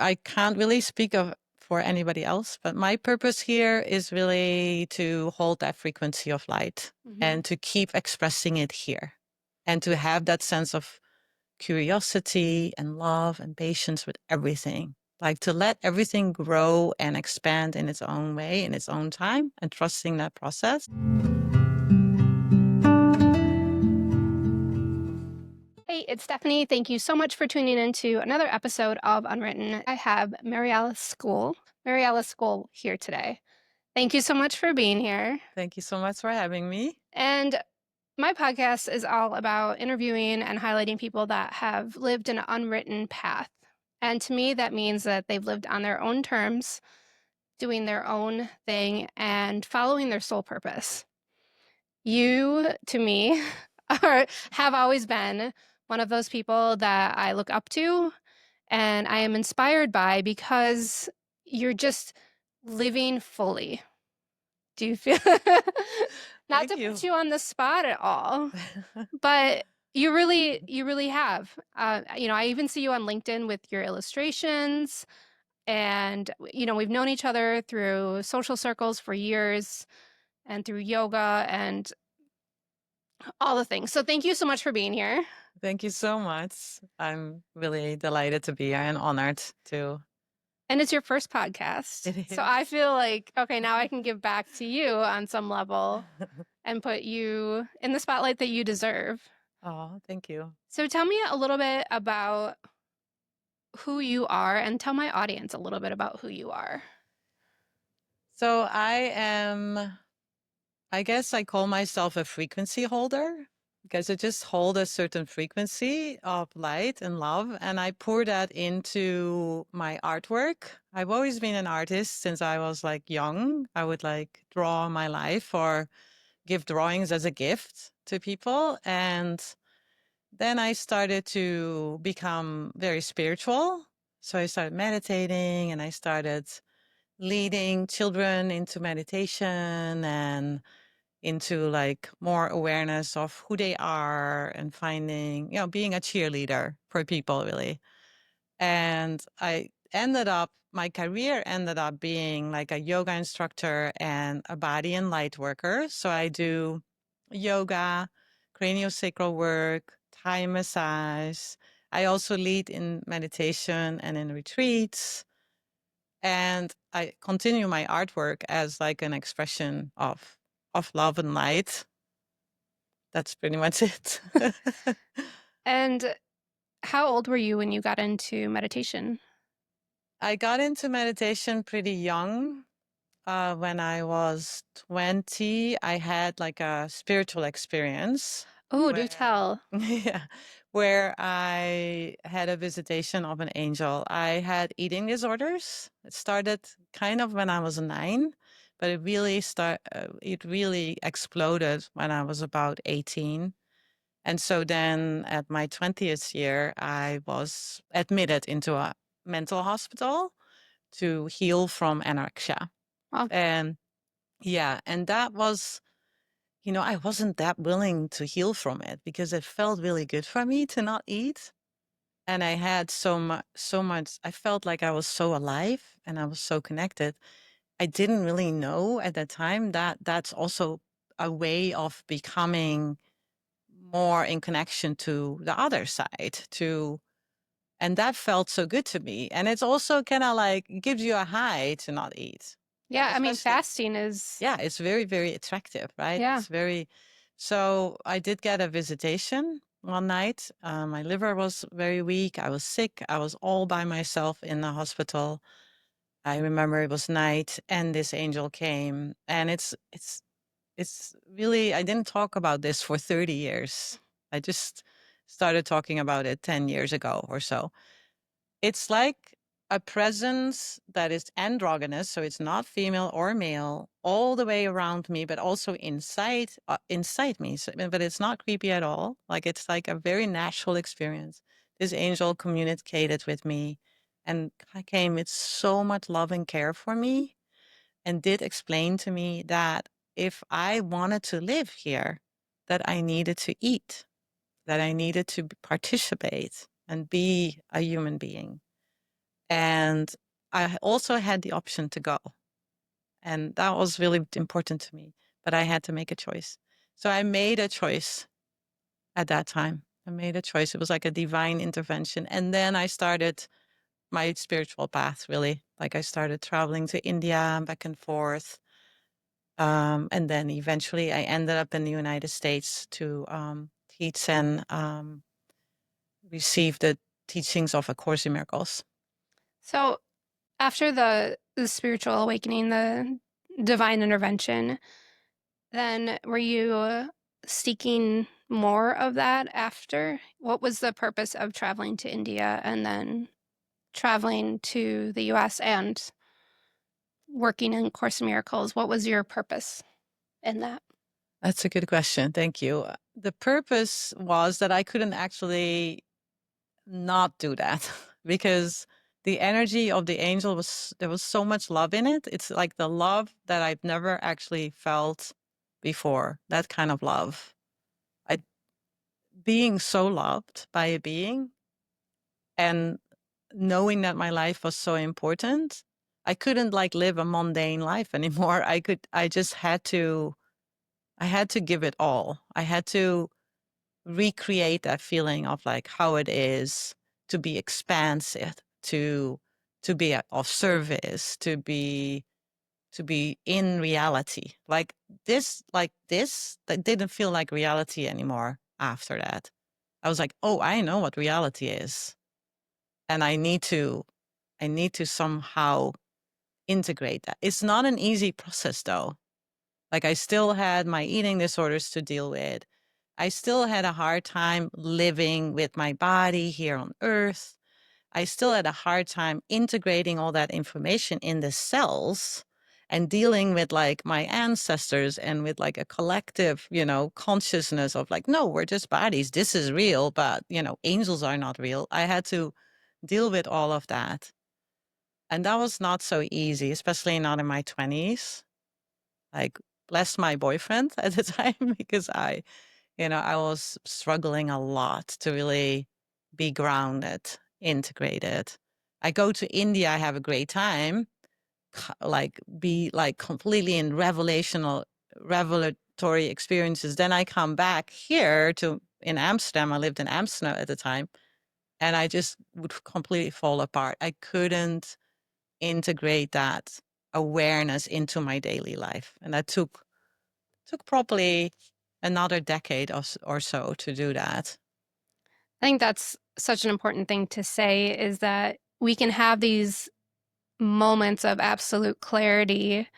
I can't really speak of for anybody else, but my purpose here is really to hold that frequency of light Hmm. and to keep expressing it here and to have that sense of curiosity and love and patience with everything. Like to let everything grow and expand in its own way, in its own time, and trusting that process. Hey, it's Stephanie. Thank you so much for tuning in to another episode of Unwritten. I have Mariella School here today. Thank you so much for being here. Thank you so much for having me. And my podcast is all about interviewing and highlighting people that have lived an unwritten path. And to me, that means that they've lived on their own terms, doing their own thing, and following their soul purpose. You, to me, have always been one of those people that I look up to and I am inspired by because you're just living fully. Do you feel not Thank to put you. you on the spot at all, but you really have. I even see you on LinkedIn with your illustrations, and we've known each other through social circles for years and through yoga and all the things. So thank you so much for being here. Thank you so much. I'm really delighted to be here and honored to. And it's your first podcast. It So I is. feel like, okay, now I can give back to you on some level and put you in the spotlight that you deserve. Oh, thank you. So tell me a little bit about who you are and tell my audience a little bit about who you are. So I guess I call myself a frequency holder because I just hold a certain frequency of light and love. And I pour that into my artwork. I've always been an artist since I was like young. I would like draw my life or give drawings as a gift to people. And then I started to become very spiritual. So I started meditating and I started leading children into meditation and into like more awareness of who they are and finding, being a cheerleader for people really. And my career ended up being like a yoga instructor and a body and light worker. So I do yoga, craniosacral work, Thai massage. I also lead in meditation and in retreats. And I continue my artwork as like an expression of love and light. That's pretty much it. And how old were you when you got into meditation? I got into meditation pretty young. When I was 20, I had like a spiritual experience Oh, do where, tell. yeah, where I had a visitation of an angel. I had eating disorders. It started kind of when I was 9, but it really exploded when I was about 18. And so then at my 20th year, I was admitted into a mental hospital to heal from anorexia. Well, And yeah, and that was, I wasn't that willing to heal from it because it felt really good for me to not eat. And I had so much, I felt like I was so alive and I was so connected. I didn't really know at that time that that's also a way of becoming more in connection to the other side, and that felt so good to me. And it's also kind of like gives you a high to not eat. Yeah, yeah, I mean, especially. fasting is, Yeah, it's very, very attractive, right? yeah. It's very. So I did get a visitation one night. My liver was very weak. I was sick. I was all by myself in the hospital. I remember it was night, and this angel came, and it's really. I didn't talk about this for 30 years. I just started talking about it 10 years ago or so. It's like a presence that is androgynous, so it's not female or male, all the way around me, but also inside me. So, but it's not creepy at all. Like it's like a very natural experience. This angel communicated with me and came with so much love and care for me, and did explain to me that if I wanted to live here, that I needed to eat, that I needed to participate and be a human being. And I also had the option to go. And that was really important to me. But I had to make a choice. So I made a choice at that time. I made a choice. It was like a divine intervention. And then I started my spiritual path, really. Like I started traveling to India back and forth. And then eventually I ended up in the United States to teach and receive the teachings of A Course in Miracles. So after the spiritual awakening, the divine intervention, then were you seeking more of that after? What was the purpose of traveling to India and then traveling to the US and working in Course in Miracles? What was your purpose in that? That's a good question. Thank you. The purpose was that I couldn't actually not do that because the energy of the angel was, there was so much love in it. It's like the love that I've never actually felt before, that kind of love. I being so loved by a being and knowing that my life was so important, I couldn't like live a mundane life anymore. I just had to, I had to give it all. I had to recreate that feeling of like how it is to be expansive, to be of service, to be in reality. Like this, that didn't feel like reality anymore after that. I was like, oh, I know what reality is. And I need to somehow integrate that. It's not an easy process though. Like I still had my eating disorders to deal with. I still had a hard time living with my body here on earth. I still had a hard time integrating all that information in the cells and dealing with like my ancestors and with like a collective, you know, consciousness of like, no, we're just bodies. This is real, but, you know, angels are not real. I had to deal with all of that. And that was not so easy, especially not in my 20s. Like, bless my boyfriend at the time because you know, I was struggling a lot to really be grounded, integrated. I go to India, I have a great time, like be like completely in revelatory experiences. Then I come back here to in Amsterdam. I lived in Amsterdam at the time, and I just would completely fall apart. I couldn't integrate that awareness into my daily life, and that took probably another decade or so to do that. I think that's such an important thing to say is that we can have these moments of absolute clarity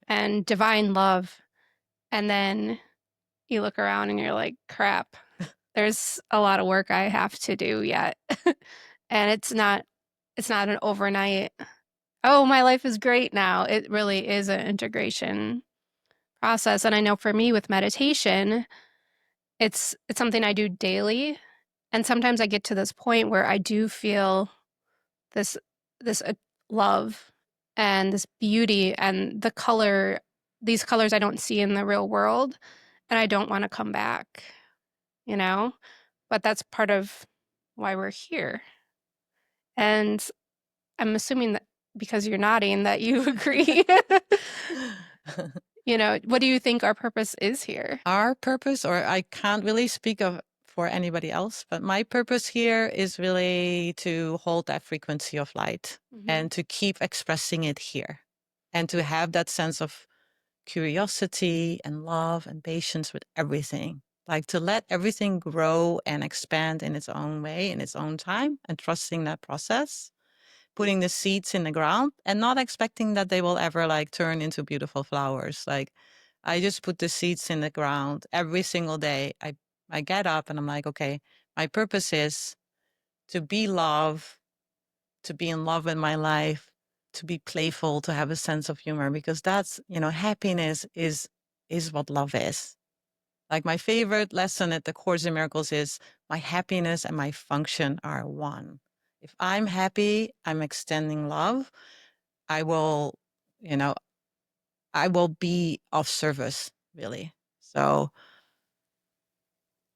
and divine love, and then you look around and you're like, crap, there's a lot of work I have to do yet. And it's not an overnight, oh, my life is great now. It really is an integration process. And I know for me with meditation, it's something I do daily. And sometimes I get to this point where I do feel this this love and this beauty and these colors I don't see in the real world, and I don't want to come back, you know? But that's part of why we're here. And I'm assuming that because you're nodding that you agree. What do you think our purpose is here? Our purpose, or I can't really speak of for anybody else, but my purpose here is really to hold that frequency of light Mhm. and to keep expressing it here and to have that sense of curiosity and love and patience with everything. Like to let everything grow and expand in its own way, in its own time, and trusting that process, putting the seeds in the ground and not expecting that they will ever like turn into beautiful flowers. Like I just put the seeds in the ground every single day. I get up and I'm like, okay, my purpose is to be love, to be in love with my life, to be playful, to have a sense of humor, because that's, you know, happiness is what love is. Like my favorite lesson at the Course in Miracles is my happiness and my function are one. If I'm happy, I'm extending love. I will, you know, I will be of service, really. So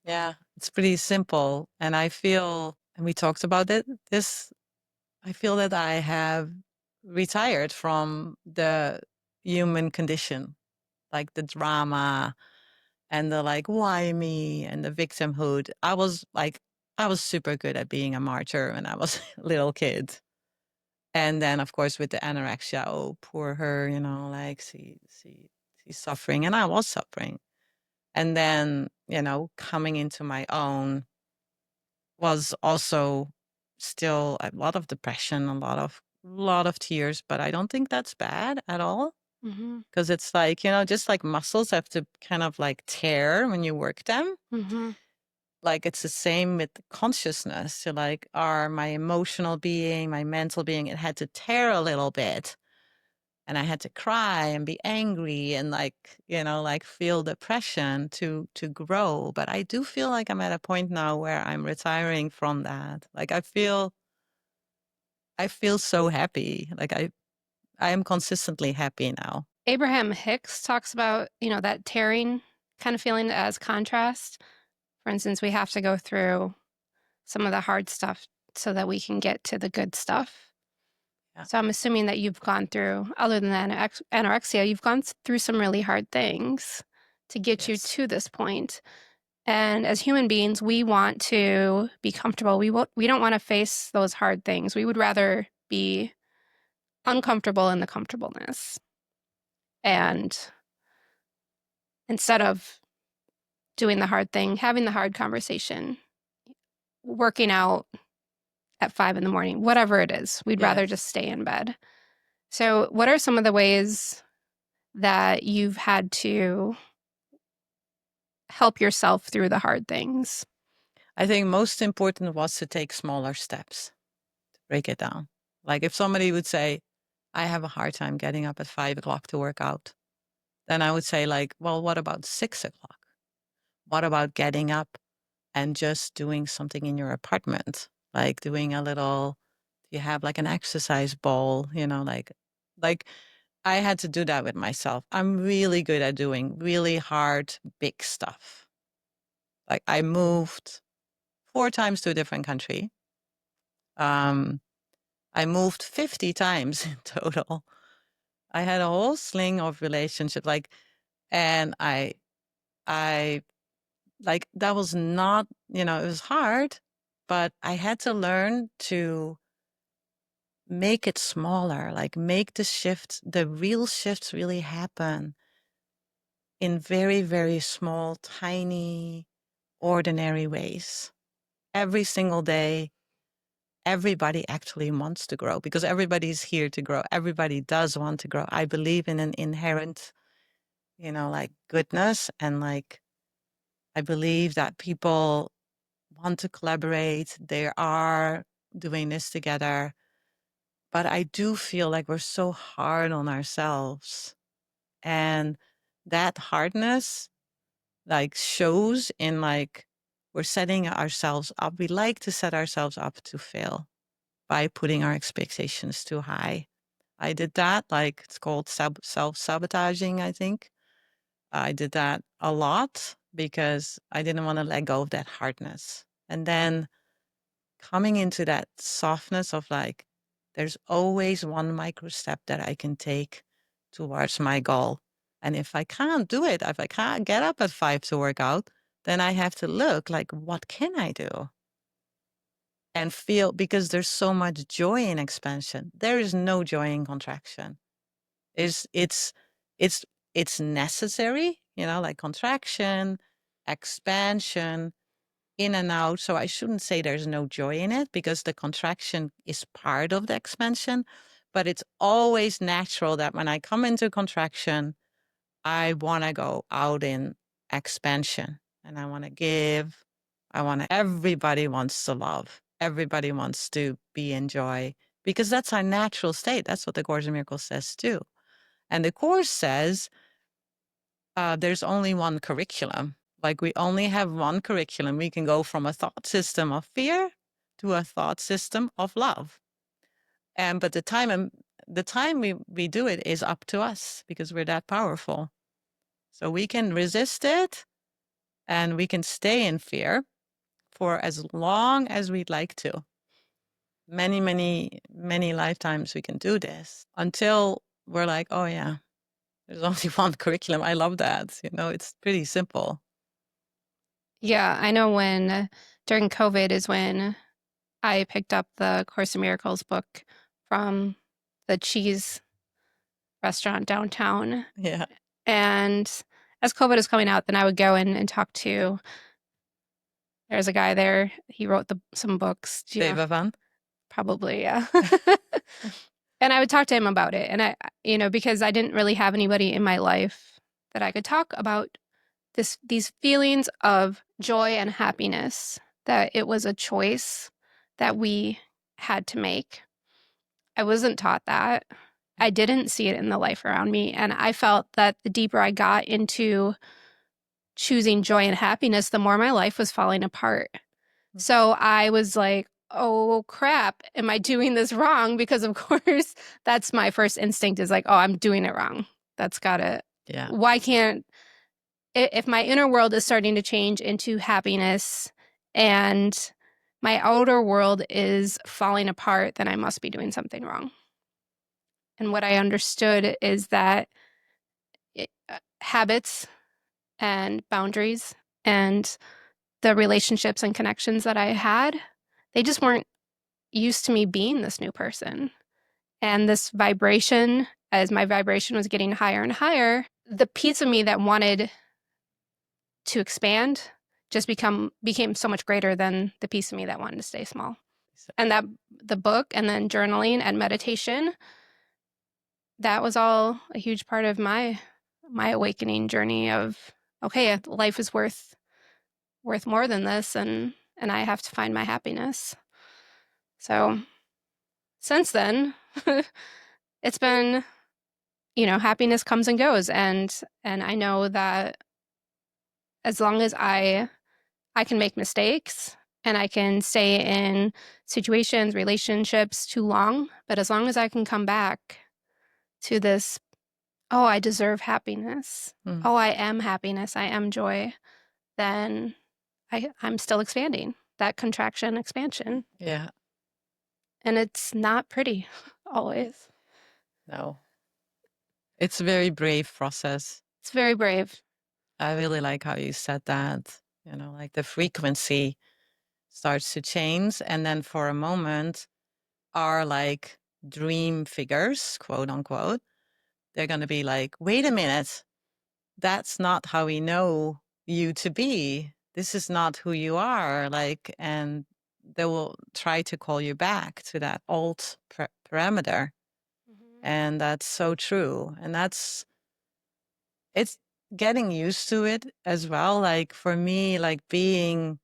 yeah, it's pretty simple. And I feel, and we talked about it, this I feel that I have retired from the human condition, like the drama and the like, why me and the victimhood. I was super good at being a martyr when I was a little kid. And then, of course, with the anorexia, oh, poor her, like she's suffering. And I was suffering. And then, coming into my own was also still a lot of depression, a lot of tears, but I don't think that's bad at all. Mhm. Because it's like, just like muscles have to kind of like tear when you work them. Mhm. Like it's the same with consciousness. So like my emotional being, my mental being, it had to tear a little bit. And I had to cry and be angry and like, like feel depression to grow. But I do feel like I'm at a point now where I'm retiring from that. Like I feel so happy. Like I am consistently happy now. Abraham Hicks talks about, that tearing kind of feeling as contrast. For instance, we have to go through some of the hard stuff so that we can get to the good stuff. Yeah. So I'm assuming that you've gone through, other than anorexia, you've gone through some really hard things to get you Yes. to this point. And as human beings, we want to be comfortable. We don't want to face those hard things. We would rather be uncomfortable in the comfortableness. And instead of doing the hard thing, having the hard conversation, working out at 5 in the morning, whatever it is, we'd rather Yes. just stay in bed. So, what are some of the ways that you've had to help yourself through the hard things? I think most important was to take smaller steps, to break it down. Like if somebody would say, I have a hard time getting up at 5 o'clock to work out, then I would say like, well, what about 6 o'clock? What about getting up and just doing something in your apartment? Like doing a little, you have like an exercise ball, like I had to do that with myself. I'm really good at doing really hard, big stuff. Like I moved 4 times to a different country. Um, I moved 50 times in total. I had a whole sling of relationships, and I like that was not, it was hard, but I had to learn to make it smaller, like make the real shifts really happen in very, very small, tiny, ordinary ways. Every single day, everybody actually wants to grow because everybody's here to grow. Everybody does want to grow. I believe in an inherent, like goodness. And like, I believe that people want to collaborate. They are doing this together. But I do feel like we're so hard on ourselves. And that hardness like shows in like we're setting ourselves up. We like to set ourselves up to fail by putting our expectations too high. I did that, like it's called self-sabotaging, I think. I did that a lot because I didn't want to let go of that hardness. And then coming into that softness of like, there's always one micro step that I can take towards my goal. And if I can't do it, if I can't get up at 5 to work out, then I have to look like, what can I do? And feel because there's so much joy in expansion. There is no joy in contraction. It's it's it's it's necessary, like contraction, expansion, in and out. So I shouldn't say there's no joy in it because the contraction is part of the expansion. But it's always natural that when I come into contraction, I want to go out in expansion and I want to give. Everybody wants to love. Everybody wants to be in joy because that's our natural state. That's what the Course in Miracles says too. And the Course says there's only one curriculum. Like we only have one curriculum. We can go from a thought system of fear to a thought system of love. But the time we do it is up to us because we're that powerful. So we can resist it and we can stay in fear for as long as we'd like to. many, many, many lifetimes we can do this until we're like, oh yeah, there's only one curriculum. I love that. It's pretty simple. Yeah, I know when during COVID is when I picked up the Course in Miracles book from the cheese restaurant downtown. Yeah. And as COVID was coming out, then I would go in and talk to, there's a guy there. He wrote some books. Do you know? Deva Van. Probably, yeah. And I would talk to him about it. And because I didn't really have anybody in my life that I could talk about these feelings of joy and happiness, that it was a choice that we had to make. I wasn't taught that. I didn't see it in the life around me. And I felt that the deeper I got into choosing joy and happiness, the more my life was falling apart. So I was like, oh crap, am I doing this wrong? Because of course, that's my first instinct is like, oh, I'm doing it wrong. That's gotta, Yeah. why can't, if my inner world is starting to change into happiness and my outer world is falling apart, then I must be doing something wrong. And what I understood is that habits and boundaries and the relationships and connections that I had, they just weren't used to me being this new person. And this vibration, as my vibration was getting higher and higher, the piece of me that wanted to expand just became so much greater than the piece of me that wanted to stay small. And that the book and then journaling and meditation, that was all a huge part of my awakening journey of, okay, life is worth more than this, and I have to find my happiness. So since then, it's been, happiness comes and goes, and I know that as long as I can make mistakes and I can stay in situations, relationships too long, but as long as I can come back to this, oh, I deserve happiness. Mm. Oh, I am happiness. I am joy. Then I'm still expanding. That contraction, expansion. Yeah. And it's not pretty always. No. It's a very brave process. It's very brave. I really like how you said that. Like the frequency starts to change. And then for a moment, our like dream figures, quote unquote, they're going to be like, wait a minute, that's not how we know you to be. This is not who you are. Like, and they will try to call you back to that old parameter. Mm-hmm. And that's so true. And it's getting used to it as well. Like for me, like being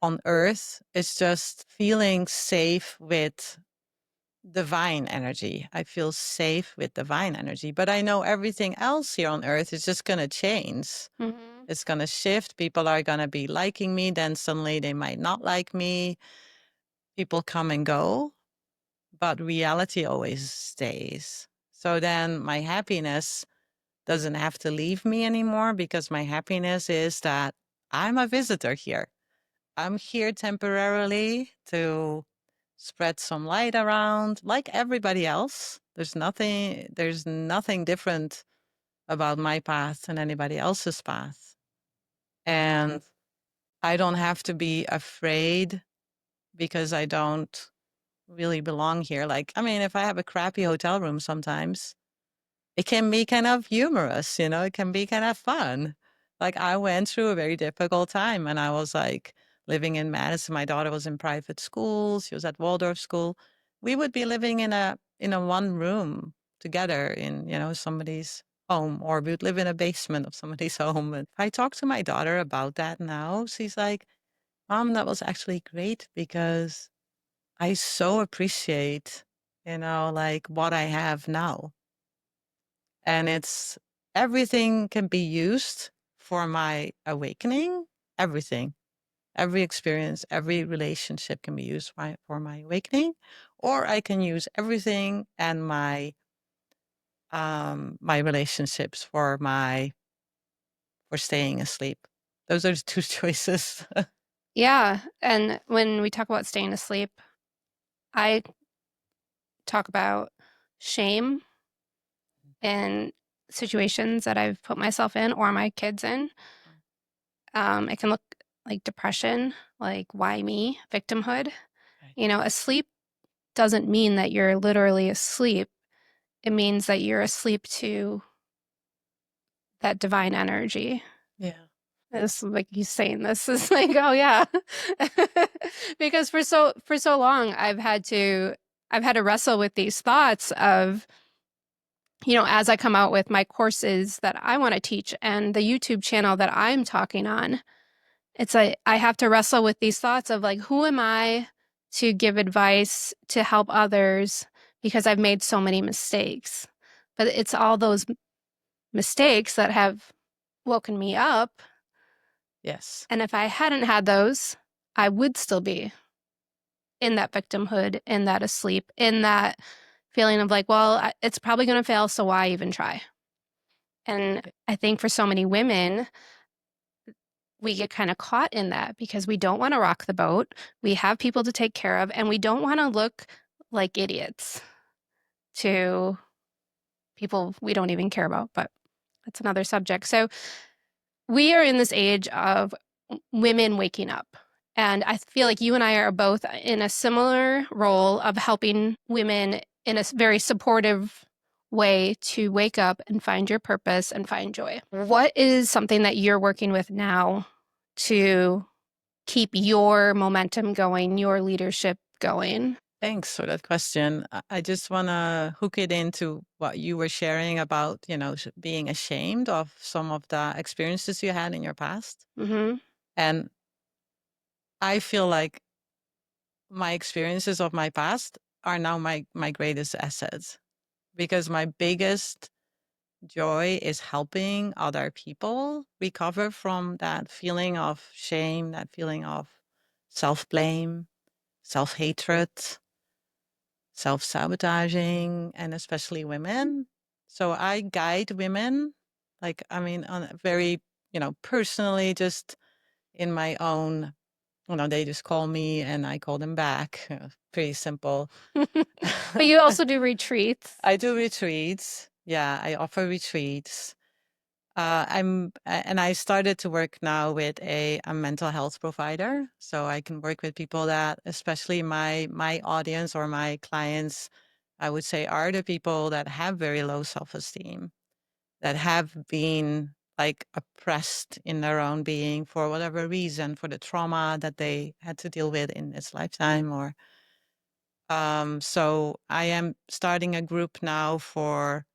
on earth is just feeling safe with divine energy. I feel safe with divine energy, but I know everything else here on earth is just going to change. Mm-hmm. It's going to shift. People are going to be liking me. Then suddenly they might not like me. People come and go, but reality always stays. So then my happiness doesn't have to leave me anymore because my happiness is that I'm a visitor here. I'm here temporarily to spread some light around like everybody else. There's nothing different about my path than anybody else's path. And I don't have to be afraid because I don't really belong here. Like, I mean, if I have a crappy hotel room sometimes, it can be kind of humorous, it can be kind of fun. Like I went through a very difficult time and I was like living in Madison. My daughter was in private school. She was at Waldorf school. We would be living in a one room together in, somebody's home, or we would live in a basement of somebody's home. And if I talk to my daughter about that now, she's like, Mom, that was actually great because I so appreciate, like what I have now. And it's everything can be used for my awakening. Everything, every experience, every relationship can be used for my awakening, or I can use everything and my relationships for staying asleep. Those are the two choices. Yeah. And when we talk about staying asleep, I talk about shame in situations that I've put myself in or my kids in. It can look like depression, like why me, victimhood. Right. Asleep doesn't mean that you're literally asleep. It means that you're asleep to that divine energy. Yeah. It's like he's saying this is like, oh yeah. Because for so long I've had to wrestle with these thoughts of, as I come out with my courses that I want to teach and the YouTube channel that I'm talking on. It's like I have to wrestle with these thoughts of like, who am I to give advice to help others because I've made so many mistakes. But it's all those mistakes that have woken me up. Yes. And if I hadn't had those, I would still be in that victimhood, in that asleep, in that feeling of like, well, it's probably going to fail, so why even try? And Y- I think for so many women, we get kind of caught in that because we don't want to rock the boat. We have people to take care of, and we don't want to look like idiots to people we don't even care about. But that's another subject. So we are in this age of women waking up. And I feel like you and I are both in a similar role of helping women in a very supportive way to wake up and find your purpose and find joy. What is something that you're working with now to keep your momentum going, your leadership going? Thanks for that question. I just want to hook it into what you were sharing about, being ashamed of some of the experiences you had in your past. Hmm. And I feel like my experiences of my past are now my greatest assets because my biggest joy is helping other people recover from that feeling of shame, that feeling of self blame, self hatred, self sabotaging, and especially women. So I guide women, like, I mean, on a very, personally, just in my own, they just call me and I call them back. Pretty simple. But you also do retreats. I do retreats. Yeah, I offer retreats. And I started to work now with a mental health provider, so I can work with people that, especially my audience or my clients, I would say, are the people that have very low self-esteem, that have been like oppressed in their own being for whatever reason, for the trauma that they had to deal with in this lifetime, or so I am starting a group now for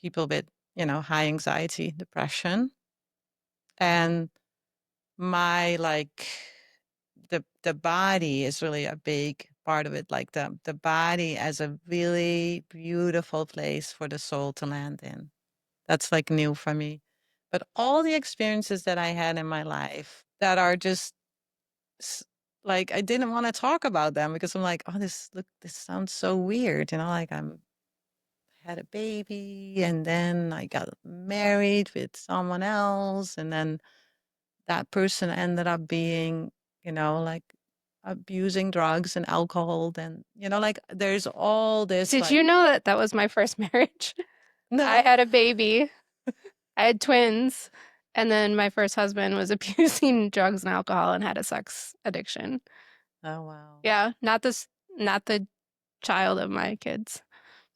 people with, high anxiety, depression, and my like the body is really a big part of it, like the body as a really beautiful place for the soul to land in. That's like new for me. But all the experiences that I had in my life that are just s- like I didn't want to talk about them because I'm like, oh, this sounds so weird, like I'm had a baby and then I got married with someone else and then that person ended up being, like abusing drugs and alcohol. Then, like there's all this Did like, you know that that was my first marriage? I no. had a baby. I had twins. And then my first husband was abusing drugs and alcohol and had a sex addiction. Oh, wow. Yeah, not the child of my kids.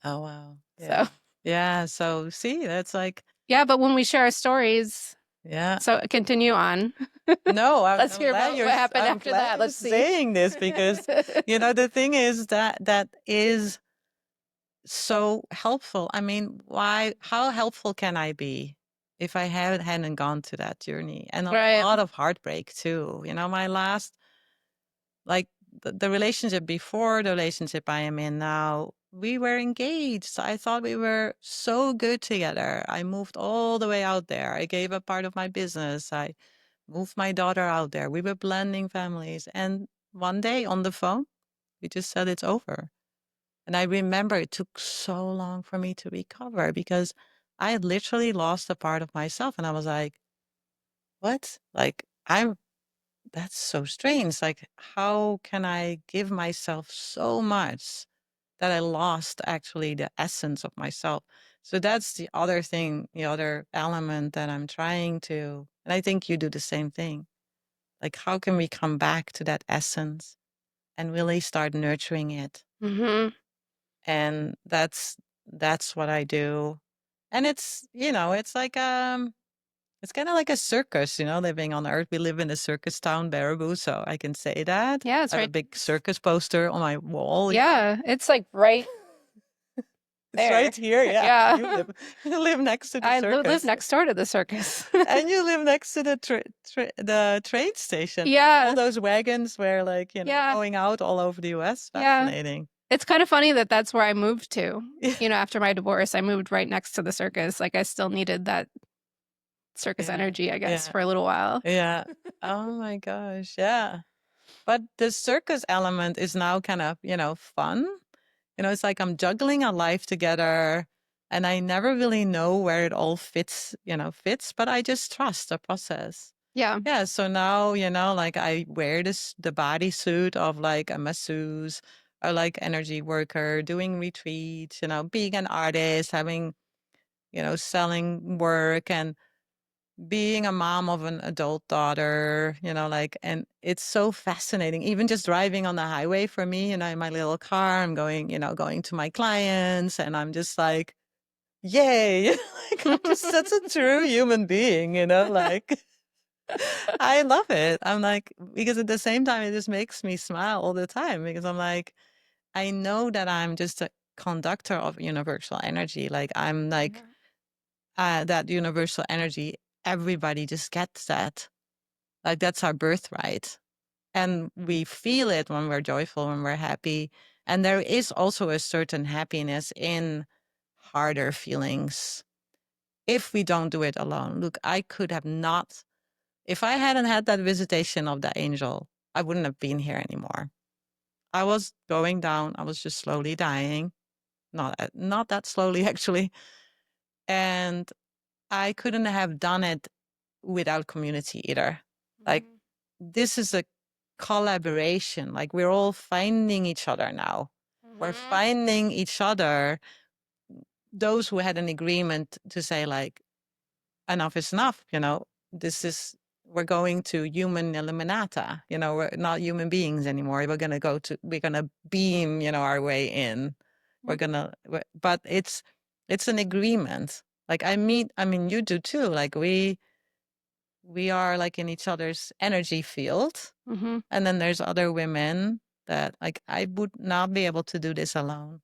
Oh, wow. So, Yeah. Yeah. So see, that's like, yeah, but when we share our stories, yeah. so continue on. No, Let's hear about what happened I'm after glad that. you're Let's see. saying this because, the thing is that is so helpful. I mean, how helpful can I be if I hadn't gone to that journey and a Right. lot of heartbreak too? My last, like the relationship before the relationship I am in now, we were engaged. I thought we were so good together. I moved all the way out there. I gave up part of my business. I moved my daughter out there. We were blending families. And one day on the phone, we just said it's over. And I remember it took so long for me to recover because I had literally lost a part of myself. And I was like, what? Like, that's so strange. Like, how can I give myself so much that I lost actually the essence of myself? So that's the other thing, the other element that I'm trying to, and I think you do the same thing. Like, how can we come back to that essence and really start nurturing it? Mhm. And that's what I do. And it's, it's like it's kind of like a circus, living on Earth. We live in a circus town, Baraboo, so I can say that. Yeah, I it's have a right. big circus poster on my wall. Yeah. Yeah, it's like right It's right there. here. Yeah. Yeah. You live next to the I live circus. next door to the circus. And you live next to the train station. And all Yeah. those wagons were like, Yeah. going out all over the US. Yeah. Fascinating. It's kind of funny that that's where I moved to. After my divorce, I moved right next to the circus. Like, I still needed that circus Yeah. energy, I guess, Yeah. for a little while. Yeah. Oh my gosh. Yeah. But the circus element is now kind of, fun. It's like I'm juggling a life together and I never really know where it all fits, but I just trust the process. Yeah. Yeah. So now, like I wear the bodysuit of like a masseuse or like energy worker, doing retreats, being an artist, having, selling work and being a mom of an adult daughter, and it's so fascinating. Even just driving on the highway for me, in my little car, I'm going to my clients and I'm just like, yay. Like I'm just such a true human being, like I love it. I'm like, because at the same time, it just makes me smile all the time because I'm like, I know that I'm just a conductor of universal energy. Like I'm like, Mhm. that universal energy, everybody just gets that. Like that's our birthright. And we feel it when we're joyful, when we're happy. And there is also a certain happiness in harder feelings if we don't do it alone. Look, I could have not, if I hadn't had that visitation of the angel, I wouldn't have been here anymore. I was going down. I was just slowly dying. Not that slowly, actually. And I couldn't have done it without community either. Like Mhm. this is a collaboration. Like we're all finding each other now. We're Mhm. finding each other. Those who had an agreement to say like enough is enough. This is we're going to human eliminata. We're not human beings anymore. We're gonna beam. Our way in. But it's an agreement. Like I mean, you do too. Like we are like in each other's energy field. Mhm. And then there's other women that like I would not be able to do this alone.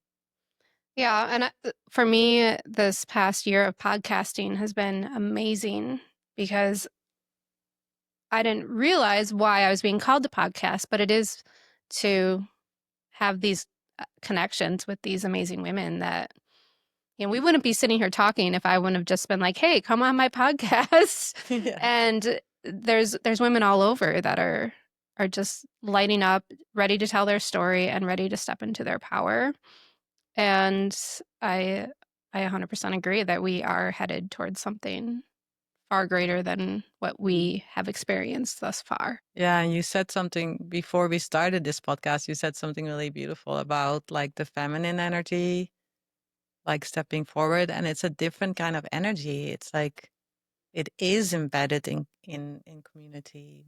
Yeah, and for me, this past year of podcasting has been amazing because I didn't realize why I was being called to podcast, but it is to have these connections with these amazing women that we wouldn't be sitting here talking if I wouldn't have just been like, "Hey, come on my podcast." Yeah. And there's women all over that are just lighting up, ready to tell their story and ready to step into their power. And I I 100% agree that we are headed towards something far greater than what we have experienced thus far. Yeah, and you said something before we started this podcast. You said something really beautiful about like the feminine energy, like stepping forward, and it's a different kind of energy. It's like it is embedded in community.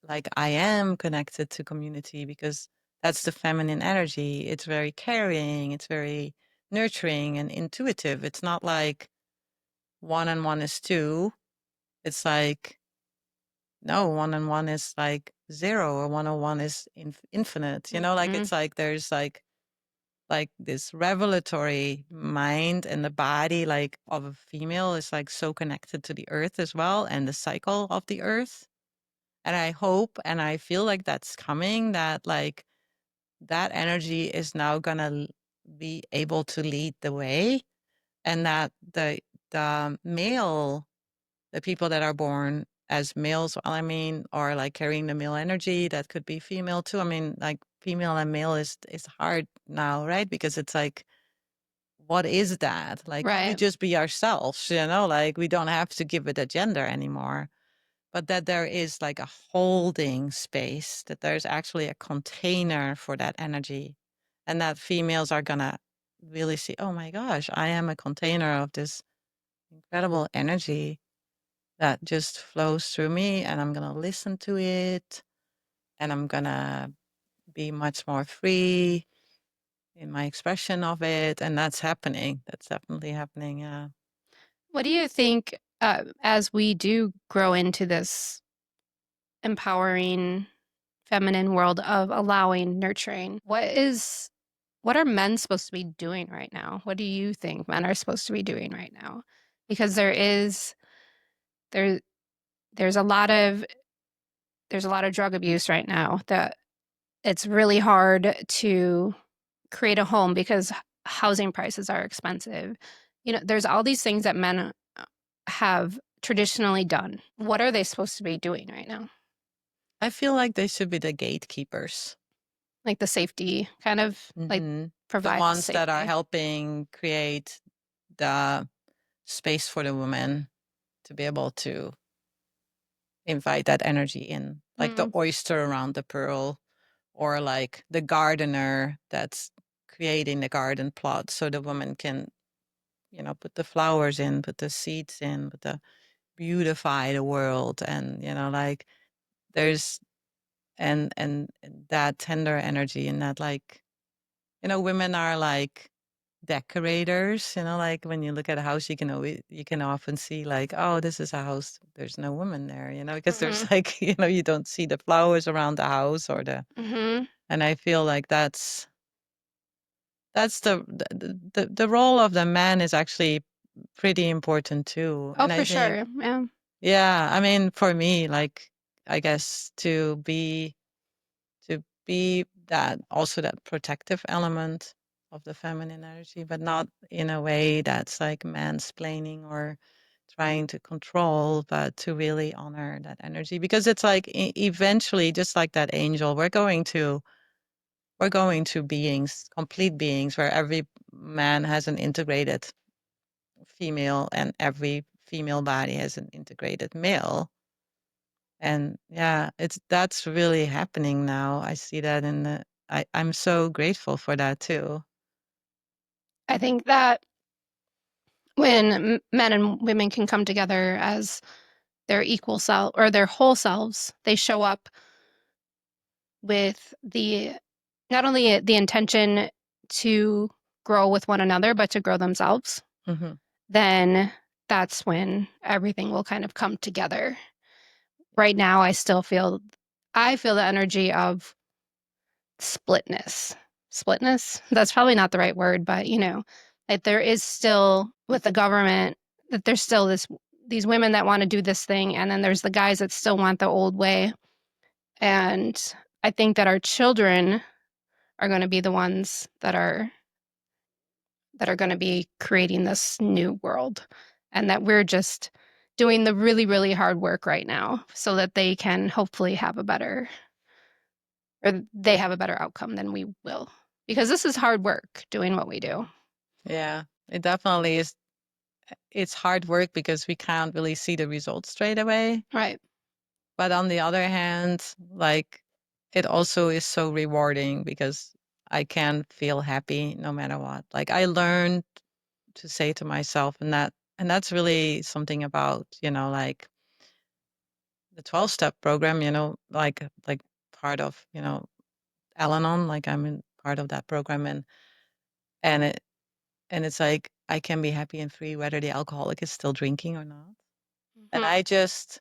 Like I am connected to community because that's the feminine energy. It's very caring, it's very nurturing and intuitive. It's not like one and one is two. It's like no, one and one is like zero, or one and one is infinite. Like Mhm. it's like there's like this revelatory mind and the body like of a female is like so connected to the earth as well and the cycle of the earth. And I hope and I feel like that's coming, that like that energy is now gonna be able to lead the way, and that the male, the people that are born as males, well, I mean, are like carrying the male energy. That could be female too. I mean, like female and male is hard now, right? Because it's like, what is that? Like, could we Right. just be ourselves? Like we don't have to give it a gender anymore. but that there is like a holding space, that there's actually a container for that energy, and that females are gonna really see, oh my gosh, I am a container of this incredible energy that just flows through me, and I'm gonna listen to it, and I'm gonna be much more free in my expression of it. And that's happening. That's definitely happening. Yeah. What do you think, as we do grow into this empowering feminine world of allowing nurturing, what are men supposed to be doing right now? What do you think men are supposed to be doing right now? Because there there's a lot of drug abuse right now that it's really hard to create a home because housing prices are expensive. You know, there's all these things that men have traditionally done. What are they supposed to be doing right now? I feel like they should be the gatekeepers. Like the safety, kind of like Hmm. The provide ones that are safety. helping create the space for the woman to be able to invite that energy in, like the Mm, oyster around the pearl, or like the gardener that's creating the garden plot so the woman can, put the flowers in, put the seeds in, put the beautify the world. And like there's and that tender energy, and that, like, women are like decorators. Like when you look at a house, you can often see, like, oh, this is a house, there's no woman there, because mhm, there's like, you don't see the flowers around the house, or the mhm. and I feel like that's the role of the man is actually pretty important too. Oh, And for I think, sure. Yeah. yeah, I mean, for me, like, I guess to be that, also that protective element of the feminine energy, but not in a way that's like mansplaining or trying to control, but to really honor that energy. Because it's like, eventually, just like that angel, we're going to beings, complete beings, where every man has an integrated female, and every female body has an integrated male. And yeah, that's really happening now. I see that I'm so grateful for that too. I think that when men and women can come together as their equal self or their whole selves, they show up with the not only the intention to grow with one another, but to grow themselves, Hmm. then that's when everything will kind of come together. Right now, I feel the energy of splitness. Splitness? That's probably not the right word, but that there is still with the government that there's still these women that want to do this thing, and then there's the guys that still want the old way. And I think that our children are going to be the ones that are going to be creating this new world, and that we're just doing the really, really hard work right now so that they can hopefully have a better or they have a better outcome than we will. Because this is hard work doing what we do. Yeah, it definitely is. It's hard work because we can't really see the results straight away. Right. But on the other hand, like, it also is so rewarding because I can feel happy no matter what. Like, I learned to say to myself, and that's really something about, like the 12-step program, like part of, Al-Anon, like I'm in part of that program. And it and it's like I can be happy and free whether the alcoholic is still drinking or not. And Mhm. I just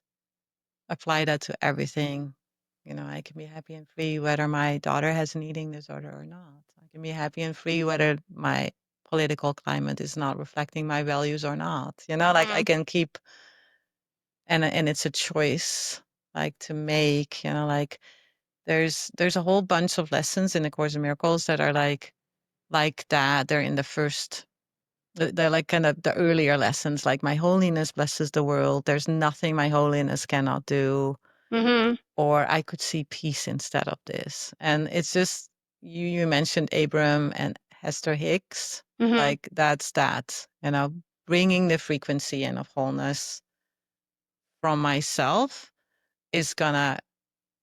apply that to everything. I can be happy and free whether my daughter has an eating disorder or not. I can be happy and free whether my political climate is not reflecting my values or not. Like, I Mhm. can keep, and it's a choice, like, to make, like, there's a whole bunch of lessons in the Course in Miracles that are like that. They're in the first, they're like kind of the earlier lessons, like, my holiness blesses the world. There's nothing my holiness cannot do. Mhm. Or I could see peace instead of this. And it's just, you mentioned Abram and Hester Hicks. Mhm. Like, that's that, bringing the frequency in of wholeness from myself. is gonna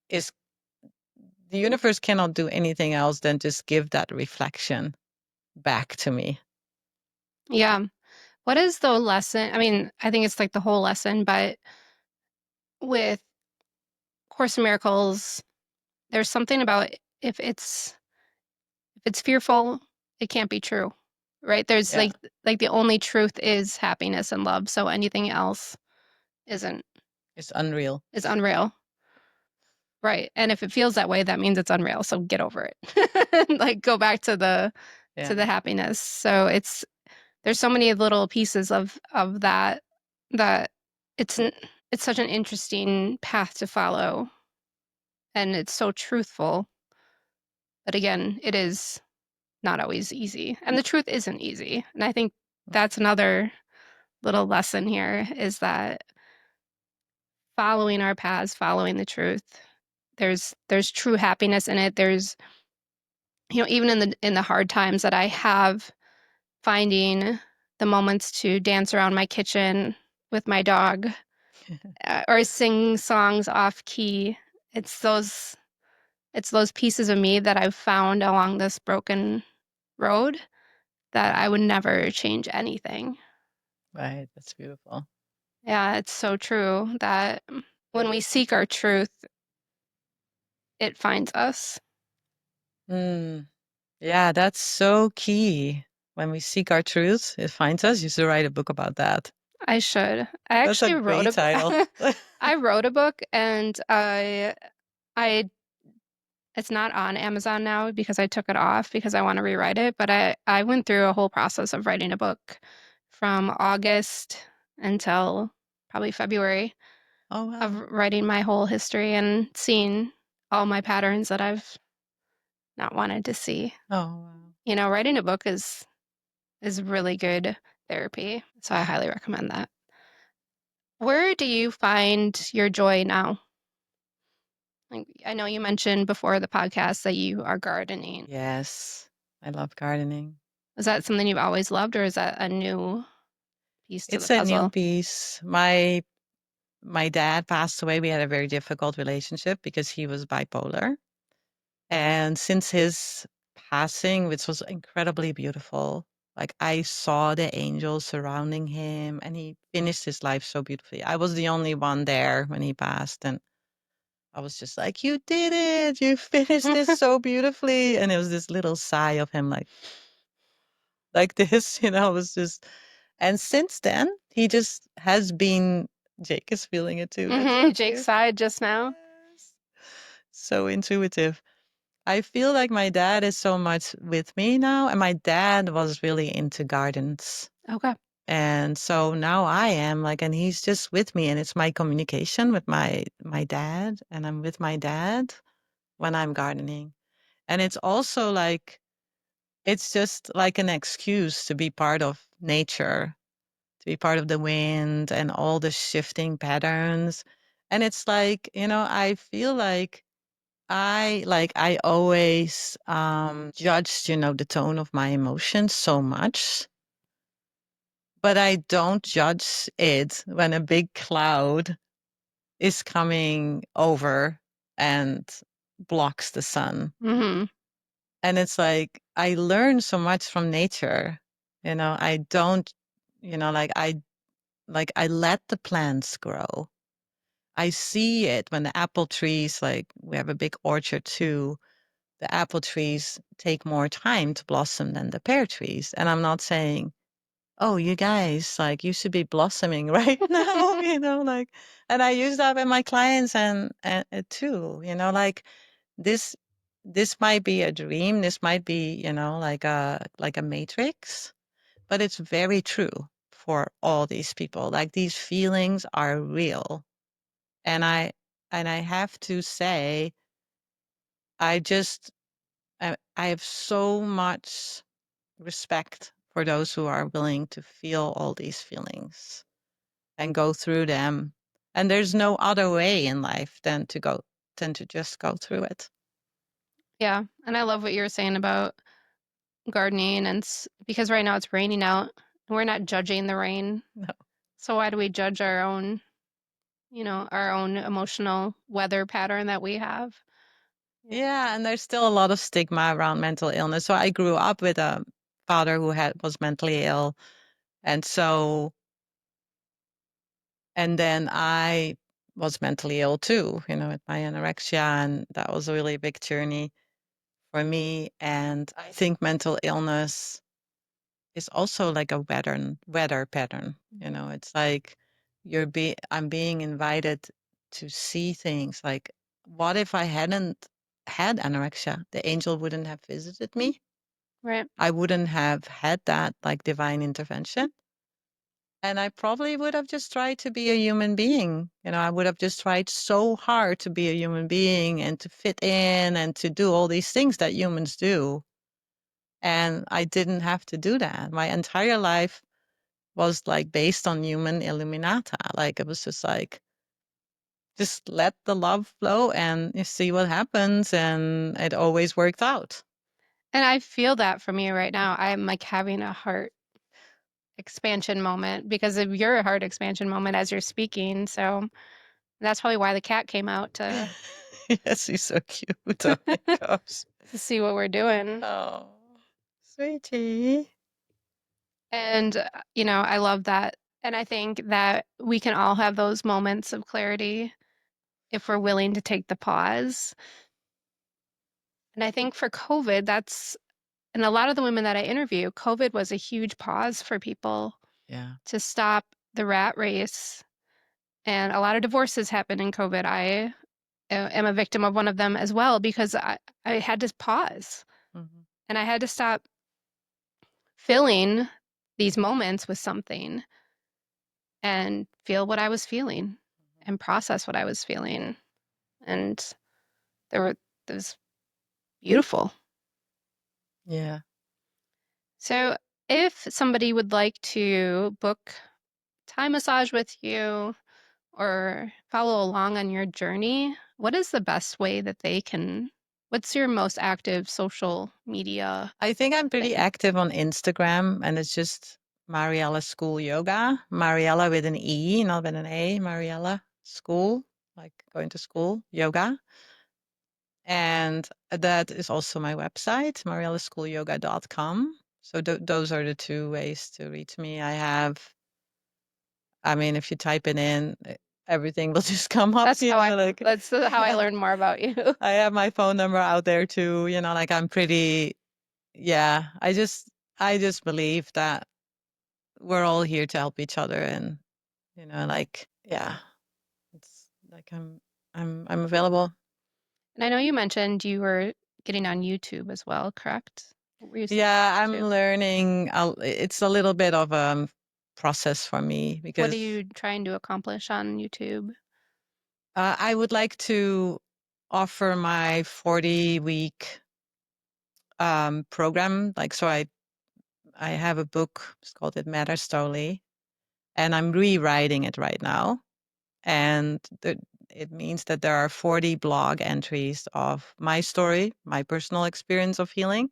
is the universe cannot do anything else than just give that reflection back to me. Yeah. What is the lesson? I mean, I think it's like the whole lesson, but with Course in Miracles, there's something about if it's fearful, it can't be true. Right? There's Yeah, like the only truth is happiness and love. So anything else isn't it's unreal. is unreal. Right. And if it feels that way, that means it's unreal. So get over it. Like go back Yeah, to the happiness. So there's so many little pieces of that that it's n- it's such an interesting path to follow, and it's so truthful. But again, it is not always easy, and the truth isn't easy. And I think that's another little lesson here is that following our paths, following the truth, there's true happiness in it. There's even in the hard times that I have, finding the moments to dance around my kitchen with my dog, or sing songs off key. It's those it's those pieces of me that I've found along this broken road that I would never change anything. right. That's beautiful. Yeah, it's so true that when we seek our truth, it finds us. Mm, yeah, that's so key. When we seek our truth, it finds us. You should write a book about that. I should. I That's a actually wrote great title. I wrote a book, and I it's not on Amazon now because I took it off because I want to rewrite it, but I went through a whole process of writing a book from August until probably February Oh of wow. writing my whole history and seeing all my patterns that I've not wanted to see. Oh wow. Writing a book is really good therapy, so I Yeah. highly recommend that. Where do you find your joy now? Like, I know you mentioned before the podcast that you are gardening. Yes. I love gardening. Is that something you've always loved, or is that a new piece to the It's a new puzzle? piece. My dad passed away. We had a very difficult relationship because he was bipolar. And since his passing, which was incredibly beautiful, like I saw the angels surrounding him and he finished his life so beautifully. I was the only one there when he passed. And I was just like, you did it. You finished this so beautifully. And it was this little sigh of him, like this, it was just, and since then, he just has been, Jake is feeling it too. That's so Jake cute. sighed just now. Yes. So intuitive. I feel like my dad is so much with me now, and my dad was really into gardens. Okay. And so now I am like, and he's just with me, and it's my communication with my dad, and I'm with my dad when I'm gardening. And it's also like it's just like an excuse to be part of nature, to be part of the wind and all the shifting patterns. And it's like, I feel like I always judged, the tone of my emotions so much, but I don't judge it when a big cloud is coming over and blocks the sun. Mhm. And it's like I learn so much from nature. I don't, like I let the plants grow. I see it when the apple trees, like we have a big orchard too, the apple trees take more time to blossom than the pear trees. And I'm not saying, oh, you guys, like you should be blossoming right now, like, and I use that with my clients and too, like this, this might be a dream. This might be, like a matrix, but it's very true for all these people. Like these feelings are real. And I have to say, I just, I have so much respect for those who are willing to feel all these feelings and go through them. And there's no other way in life than to just go through it. Yeah, and I love what you were saying about gardening, and because right now it's raining out, and we're not judging the rain. No. So why do we judge our own, our own emotional weather pattern that we have. Yeah. Yeah, and there's still a lot of stigma around mental illness. So I grew up with a father who was mentally ill, and so and then I was mentally ill too, with my anorexia, and that was a really big journey for me. And I think mental illness is also like a weather pattern. It's like I'm being invited to see things like, what if I hadn't had anorexia? The angel wouldn't have visited me. Right. I wouldn't have had that like divine intervention. And I probably would have just tried to be a human being. I would have just tried so hard to be a human being and to fit in and to do all these things that humans do. And I didn't have to do that. My entire life was like based on human illuminata. Like it was just like, just let the love flow and you see what happens. And it always worked out. And I feel that from you right now. I'm like having a heart expansion moment because of your heart expansion moment as you're speaking. So that's probably why the cat came out to Yes, he's so cute. Oh my gosh. to see what we're doing. Oh, sweetie. And I love that. And I think that we can all have those moments of clarity if we're willing to take the pause. And I think for COVID, and a lot of the women that I interview, COVID was a huge pause for people Yeah. to stop the rat race. And a lot of divorces happened in COVID. I am a victim of one of them as well because I had to pause Mhm. and I had to stop filling these moments with something and feel what I was feeling and process what I was feeling. And there were, it was beautiful. Yeah. So if somebody would like to book Thai massage with you or follow along on your journey, what is the best way that they can? What's your most active social media I think I'm pretty thing? active on Instagram, and it's just Mariela School Yoga. Mariela with an E, not with an A. Mariela School, like going to school, yoga. And that is also my website, marielaschoolyoga.com. So those are the two ways to reach me. I mean, if you type it in, everything will just come up, like, That's how I yeah. learned more about you. I have my phone number out there too, like I'm pretty, yeah, I just believe that we're all here to help each other, and like, yeah, it's like I'm available. And I know you mentioned you were getting on YouTube as well, correct? What were you saying Yeah, about I'm YouTube? learning. It's a little bit of a process for me What are because you trying to accomplish on YouTube? I would like to offer my 40-week program. Like, so I have a book. It's called It Matters Slowly, and I'm rewriting it right now. And it means that there are 40 blog entries of my story, my personal experience of healing.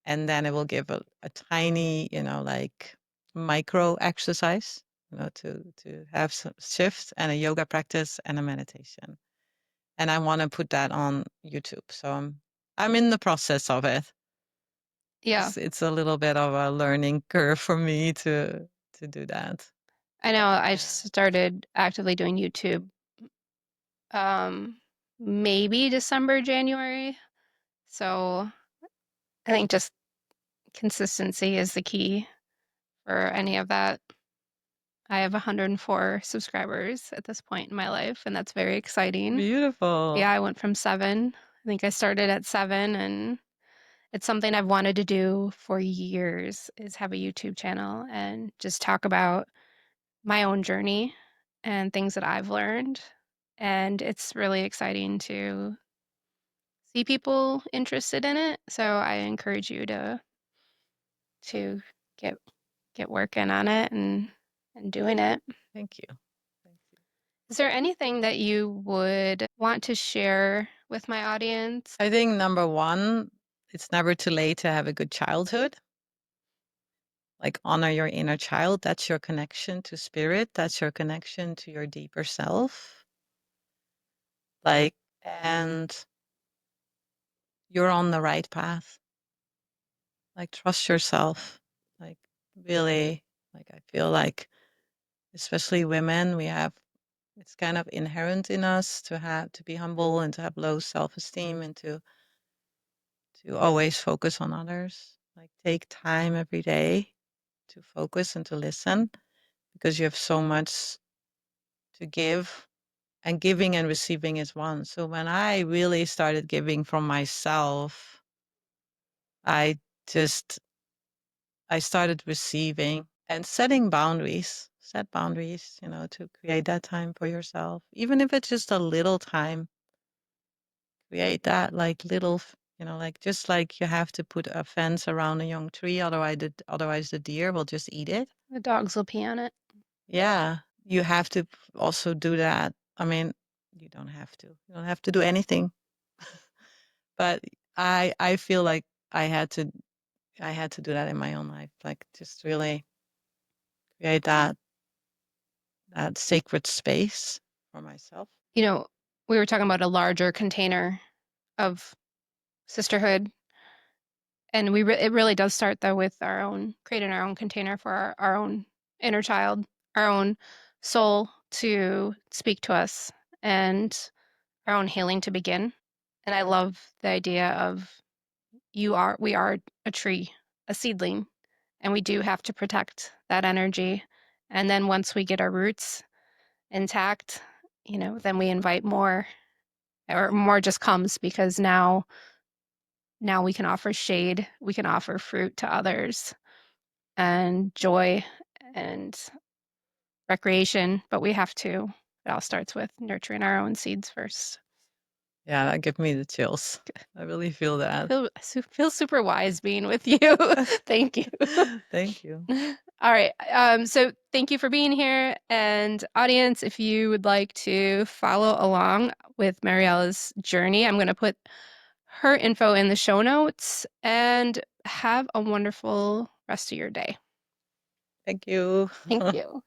And then it will give a tiny, like micro exercise, to have some shifts and a yoga practice and a meditation. And I want to put that on YouTube. So I'm in the process of it. Yeah, It's a little bit of a learning curve for me to do that. I know I Yeah. started actively doing YouTube um maybe December, January. So I think just consistency is the key for any of that. I have 104 subscribers at this point in my life, and that's very exciting. Beautiful. Yeah, I went from 7. I think I started at 7, and it's something I've wanted to do for years is have a YouTube channel and just talk about my own journey and things that I've learned. And it's really exciting to see people interested in it. So I encourage you to get get working on it and doing it. Thank you. Thank you. Is there anything that you would want to share with my audience? I think number one, it's never too late to have a good childhood. like honor your inner child. That's your connection to spirit. That's your connection to your deeper self. Like, and you're on the right path. Like, trust yourself. Like, really, like, I feel like, especially women, we have, it's kind of inherent in us to have, to be humble and to have low self-esteem and to always focus on others. Like, take time every day to focus and to listen because you have so much to give, and giving and receiving is one. So when I really started giving from myself, I just I started receiving and setting boundaries. Set boundaries, to create that time for yourself. Even if it's just a little time, create that like little, like just like you have to put a fence around a young tree, otherwise the deer will just eat it. The dogs will pee on it. Yeah, you have to also do that. I mean, you don't have to. You don't have to do anything. But I feel like I had to I had to do that in my own life. Like just really create that sacred space for myself. You know, we were talking about a larger container of sisterhood, and it really does start though with our own creating our own container for our own inner child, our own soul to speak to us, and our own healing to begin. And I love the idea of we are a tree, a seedling, and we do have to protect that energy. And then once we get our roots intact, then we invite more, or more just comes because now we can offer shade, we can offer fruit to others and joy and recreation, but it all starts with nurturing our own seeds first. Yeah, that gave me the chills. I really feel that. Feel super wise being with you. Thank you. Thank you. All right. So thank you for being here. And audience, if you would like to follow along with Mariela's journey, I'm going to put her info in the show notes, and have a wonderful rest of your day. Thank you. Thank you.